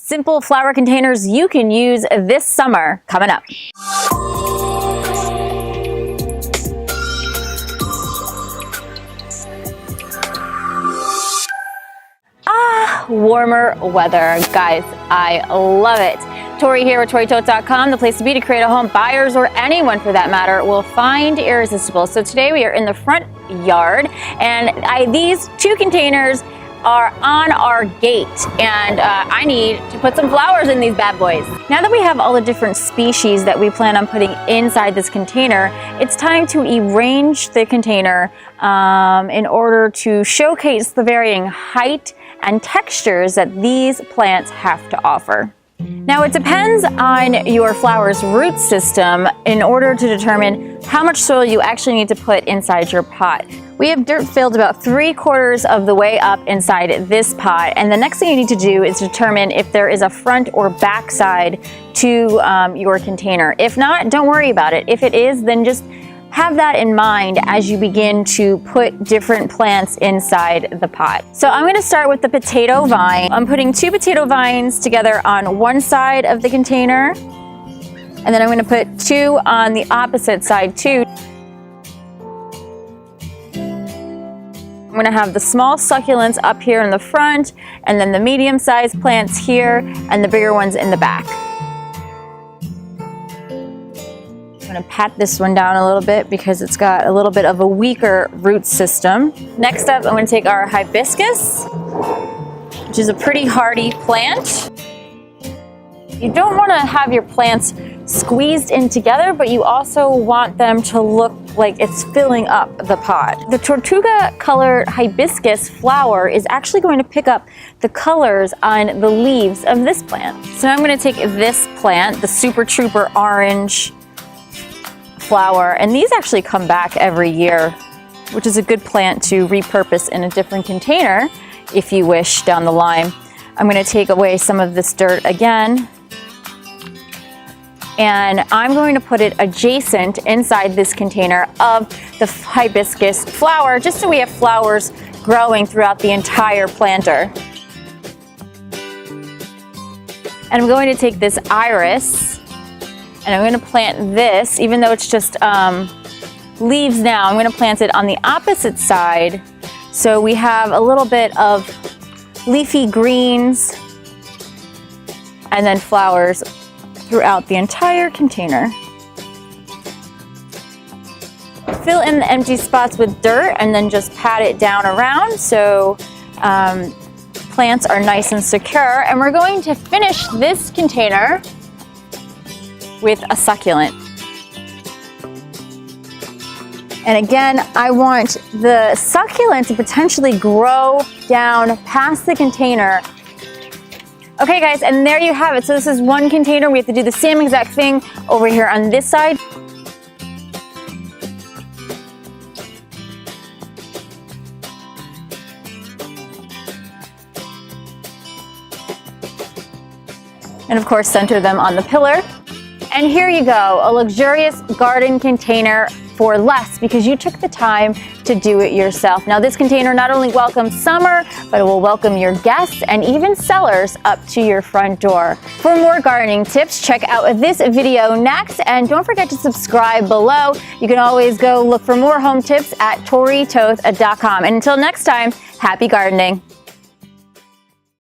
Simple flower containers you can use this summer coming up. Warmer weather. Guys, I love it. Tori here with ToriToth.com, the place to be to create a home buyers or anyone for that matter will find irresistible. So today we are in the front yard and these two containers are on our gate and I need to put some flowers in these bad boys. Now that we have all the different species that we plan on putting inside this container, it's time to arrange the container in order to showcase the varying height and textures that these plants have to offer. Now it depends on your flower's root system in order to determine how much soil you actually need to put inside your pot. We have dirt filled about 3/4 of the way up inside this pot, and the next thing you need to do is determine if there is a front or back side to your container. If not, don't worry about it. If it is, then just have that in mind as you begin to put different plants inside the pot. So I'm going to start with the potato vine. I'm putting 2 potato vines together on one side of the container, and then I'm going to put 2 on the opposite side too. I'm going to have the small succulents up here in the front, and then the medium-sized plants here, and the bigger ones in the back. I'm going to pat this one down a little bit because it's got a little bit of a weaker root system. Next up, I'm going to take our hibiscus, which is a pretty hardy plant. You don't want to have your plants squeezed in together, but you also want them to look like it's filling up the pot. The Tortuga colored hibiscus flower is actually going to pick up the colors on the leaves of this plant. So now I'm going to take this plant, the Super Trooper orange flower, and these actually come back every year, which is a good plant to repurpose in a different container if you wish down the line. I'm going to take away some of this dirt again, and I'm going to put it adjacent inside this container of the hibiscus flower, just so we have flowers growing throughout the entire planter. And I'm going to take this iris and I'm going to plant this, even though it's just leaves now, I'm going to plant it on the opposite side so we have a little bit of leafy greens and then flowers throughout the entire container. Fill in the empty spots with dirt and then just pat it down around so plants are nice and secure. And we're going to finish this container with a succulent. And again, I want the succulent to potentially grow down past the container. Okay guys, and there you have it. So this is one container. We have to do the same exact thing over here on this side. And of course, center them on the pillar. And here you go, a luxurious garden container for less because you took the time to do it yourself. Now this container not only welcomes summer, but it will welcome your guests and even sellers up to your front door. For more gardening tips, check out this video next, and don't forget to subscribe below. You can always go look for more home tips at ToriToth.com. And until next time, happy gardening.